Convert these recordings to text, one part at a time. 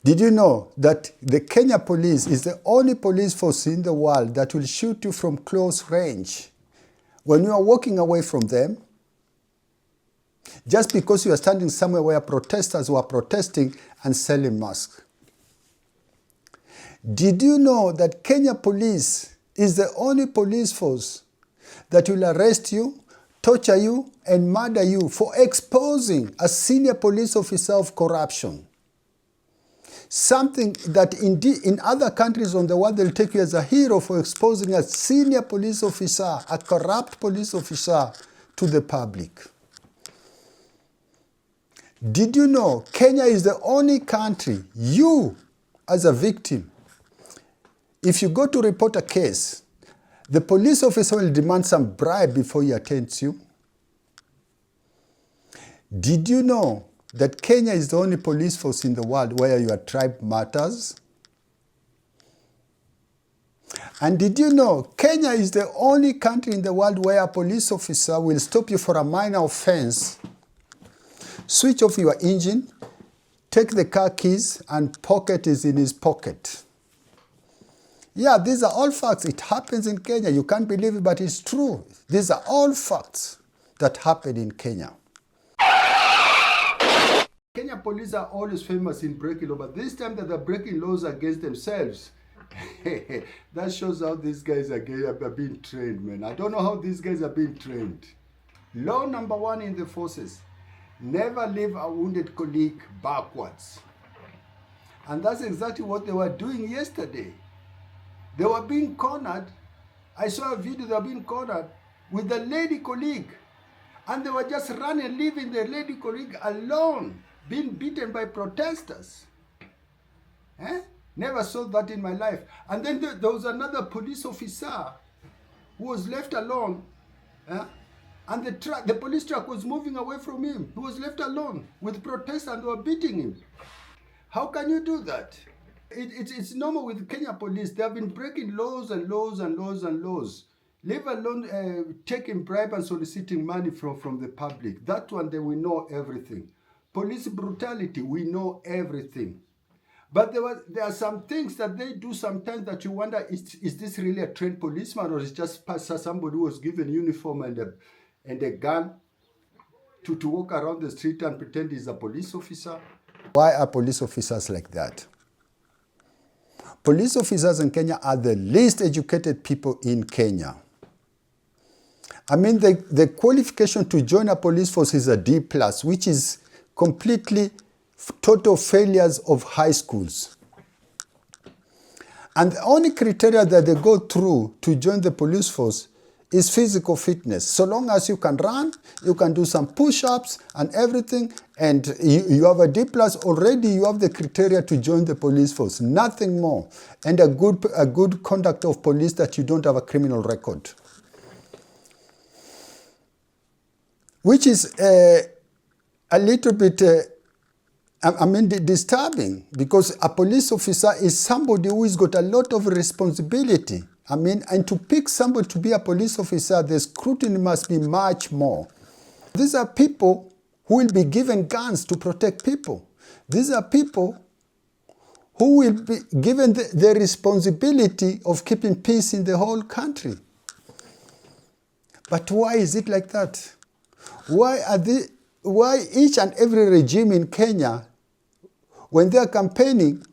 Did you know that the Kenya police is the only police force in the world that will shoot you from close range when you are walking away from them, just because you are standing somewhere where protesters were protesting and selling masks? Did you know that Kenya police is the only police force that will arrest you, torture you, and murder you for exposing a senior police officer of corruption? Something that indeed in other countries on the world they'll take you as a hero for exposing a senior police officer, a corrupt police officer, to the public. Did you know Kenya is the only country, you as a victim, if you go to report a case, the police officer will demand some bribe before he attends you? Did you know that Kenya is the only police force in the world where your tribe matters? And did you know Kenya is the only country in the world where a police officer will stop you for a minor offense, switch off your engine, take the car keys, and pocket is in his pocket? Yeah, these are all facts. It happens in Kenya. You can't believe it, but it's true. These are all facts that happen in Kenya. Kenya police are always famous in breaking law, but this time that they're breaking laws against themselves, that shows how these guys are being trained, man. I don't know how these guys are being trained. Law number one in the forces: never leave a wounded colleague backwards. And that's exactly what they were doing yesterday. They were being cornered. I saw a video, they were being cornered with the lady colleague. And they were just running, leaving the lady colleague alone, being beaten by protesters. Never saw that in my life. And then there was another police officer who was left alone. And the police truck was moving away from him. He was left alone with protesters and they were beating him. How can you do that? It's normal with Kenya police. They have been breaking laws and laws and laws and laws. Leave alone taking bribe and soliciting money from the public. That one, they will know everything. Police brutality, we know everything. But there are some things that they do sometimes that you wonder, is this really a trained policeman, or is it just somebody who was given uniform and a gun to walk around the street and pretend he's a police officer? Why are police officers like that? Police officers in Kenya are the least educated people in Kenya. I mean, the qualification to join a police force is a D+, which is completely total failures of high schools. And the only criteria that they go through to join the police force is physical fitness. So long as you can run, you can do some push-ups and everything, and you have a D+, already you have the criteria to join the police force, nothing more. And a good conduct of police that you don't have a criminal record. Which is a little bit, disturbing, because a police officer is somebody who has got a lot of responsibility. And to pick somebody to be a police officer, the scrutiny must be much more. These are people who will be given guns to protect people. These are people who will be given the responsibility of keeping peace in the whole country. But why is it like that? Why each and every regime in Kenya, when they are campaigning,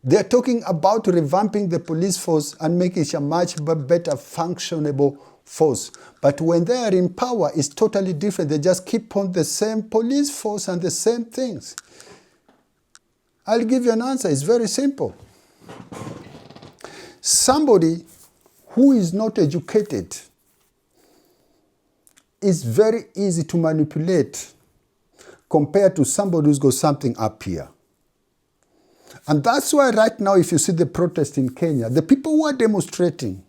they are talking about revamping the police force and making it a much better functionable force. But when they are in power, it's totally different. They just keep on the same police force and the same things. I'll give you an answer. It's very simple. Somebody who is not educated is very easy to manipulate compared to somebody who's got something up here. And that's why right now, if you see the protest in Kenya, the people who are demonstrating,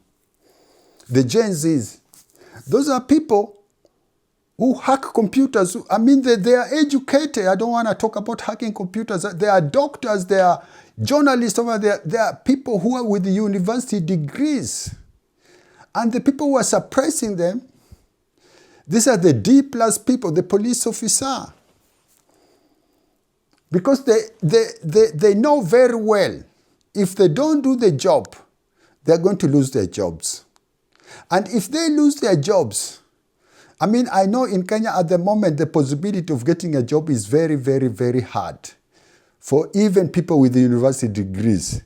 the GenZs, those are people who hack computers. They are educated. I don't want to talk about hacking computers. They are doctors, they are journalists over there. They are people who are with university degrees. And the people who are suppressing them, these are the D+ people, the police officer. Because they know very well, if they don't do the job, they're going to lose their jobs. And if they lose their jobs, I mean, I know in Kenya at the moment, the possibility of getting a job is very, very, very hard for even people with university degrees.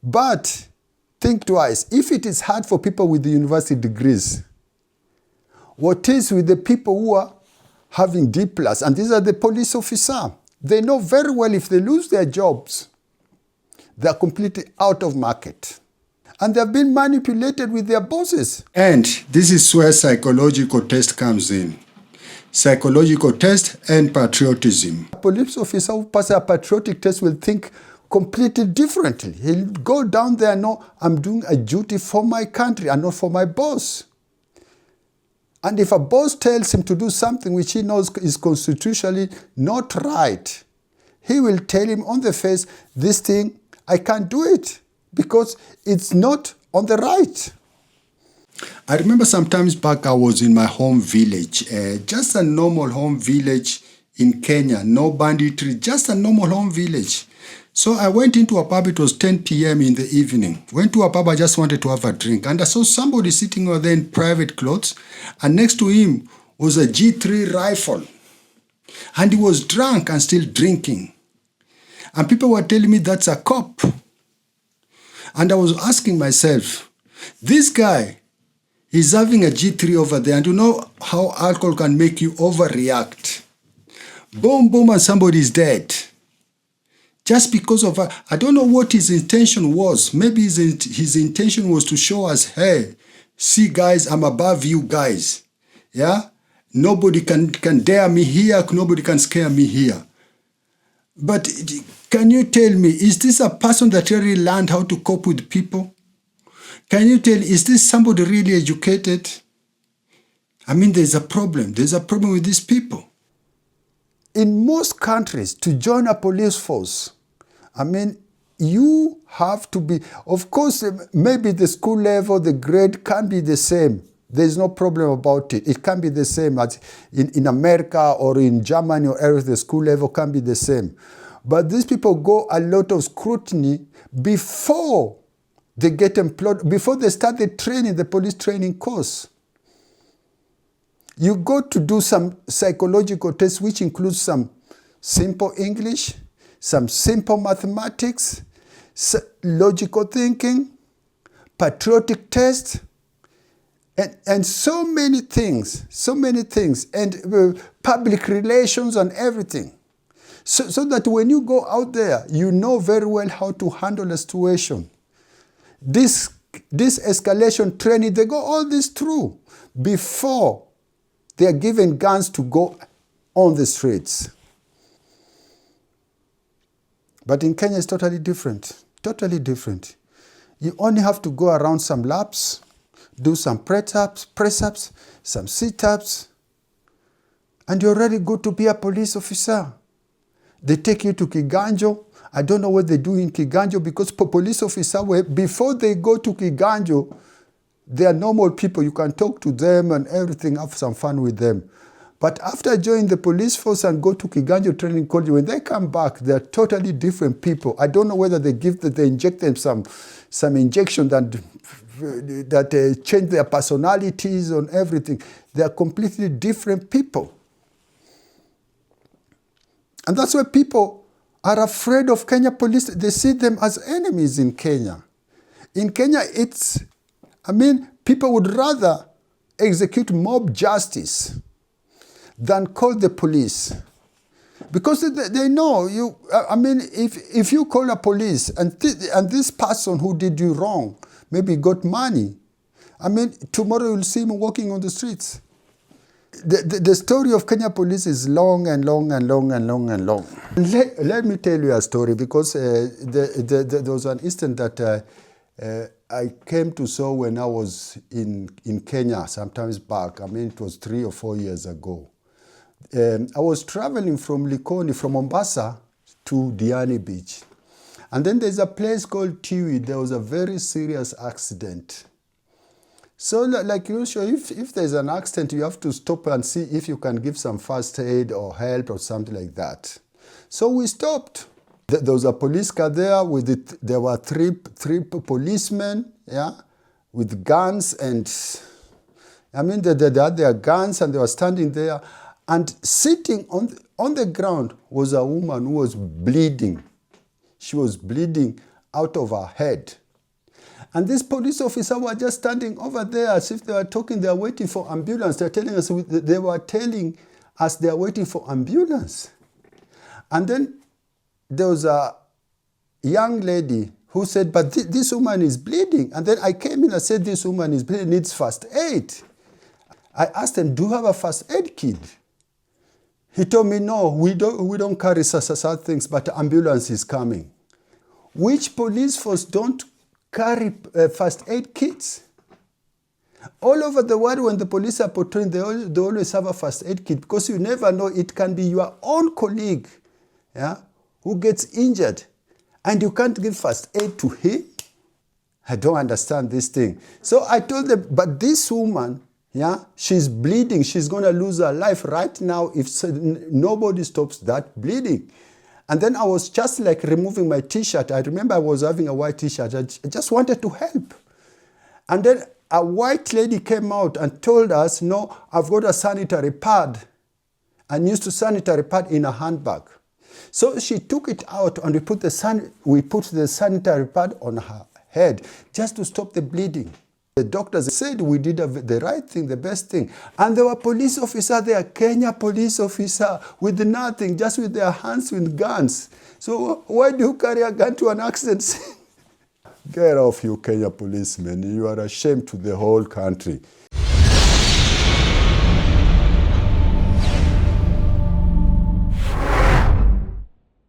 But think twice. If it is hard for people with the university degrees, what is with the people who are having D+, and these are the police officers? They know very well if they lose their jobs, they're completely out of market. And they've been manipulated with their bosses. And this is where psychological test comes in. Psychological test and patriotism. A police officer who passes a patriotic test will think completely differently. He'll go down there and know, I'm doing a duty for my country and not for my boss. And if a boss tells him to do something which he knows is constitutionally not right, he will tell him on the face, this thing, I can't do it because it's not on the right. I remember sometimes back I was in my home village, just a normal home village in Kenya, no banditry, just a normal home village. So I went into a pub, it was 10 p.m. in the evening. Went to a pub, I just wanted to have a drink. And I saw somebody sitting over there in private clothes, and next to him was a G3 rifle. And he was drunk and still drinking. And people were telling me that's a cop. And I was asking myself, this guy is having a G3 over there, and you know how alcohol can make you overreact. Boom, boom, and somebody's dead. Just because of, I don't know what his intention was. Maybe his intention was to show us, hey, see guys, I'm above you guys. Yeah? Nobody can dare me here, nobody can scare me here. But can you tell me, is this a person that really learned how to cope with people? Can you tell, is this somebody really educated? I mean, there's a problem. There's a problem with these people. In most countries, to join a police force, I mean, you have to be, of course, maybe the school level, the grade can be the same. There's no problem about it. It can be the same as in America or in Germany or everything. The school level can be the same. But these people go a lot of scrutiny before they get employed, before they start the training, the police training course. You go to do some psychological tests, which includes some simple English, some simple mathematics, logical thinking, patriotic test, and so many things, and public relations and everything. So that when you go out there, you know very well how to handle a situation. This escalation training, they go all this through before they are given guns to go on the streets. But in Kenya, it's totally different. Totally different. You only have to go around some laps, do some press-ups, some sit-ups, and you're already good to be a police officer. They take you to Kiganjo. I don't know what they do in Kiganjo because police officers, before they go to Kiganjo, they are normal people. You can talk to them and everything, have some fun with them. But after joining the police force and go to Kiganjo Training College, when they come back, they're totally different people. I don't know whether they inject them some injection that change their personalities and everything. They are completely different people. And that's why people are afraid of Kenya police. They see them as enemies in Kenya. In Kenya, people would rather execute mob justice than call the police. Because they know, if you call a police and this person who did you wrong maybe got money, tomorrow you'll see him walking on the streets. The story of Kenya police is long and long and long and long and long. Let me tell you a story, because there was an incident that I came to saw when I was in Kenya sometimes back. It was 3 or 4 years ago. I was traveling from Likoni, from Mombasa to Diani Beach. And then there's a place called Tiwi. There was a very serious accident. So like usual, if there's an accident, you have to stop and see if you can give some first aid or help or something like that. So we stopped. There was a police car there with it. There were three policemen, yeah, with guns, and I mean they had their guns and they were standing there, and sitting on the ground was a woman who was bleeding. She was bleeding out of her head. And this police officer were just standing over there as if they were talking. They were waiting for ambulance. They were telling us they are waiting for ambulance. And then there was a young lady who said, but this woman is bleeding. And then I came in and said, this woman is bleeding, needs first aid. I asked him, do you have a first aid kit? He told me, no, we don't carry such things, but ambulance is coming. Which police force don't carry first aid kits? All over the world, when the police are patrolling, they always have a first aid kit, because you never know, it can be your own colleague, yeah, who gets injured, and you can't give first aid to him. I don't understand this thing. So I told them, but this woman, yeah, she's bleeding. She's going to lose her life right now if nobody stops that bleeding. And then I was just like removing my T-shirt. I remember I was having a white T-shirt. I just wanted to help. And then a white lady came out and told us, no, I've got a sanitary pad. And used the sanitary pad in a handbag. So she took it out and we put the sanitary pad on her head just to stop the bleeding. The doctors said we did the right thing, the best thing. And there were police officers there, Kenya police officer, with nothing, just with their hands with guns. So why do you carry a gun to an accident scene? Get off, you Kenya policemen. You are a shame to the whole country.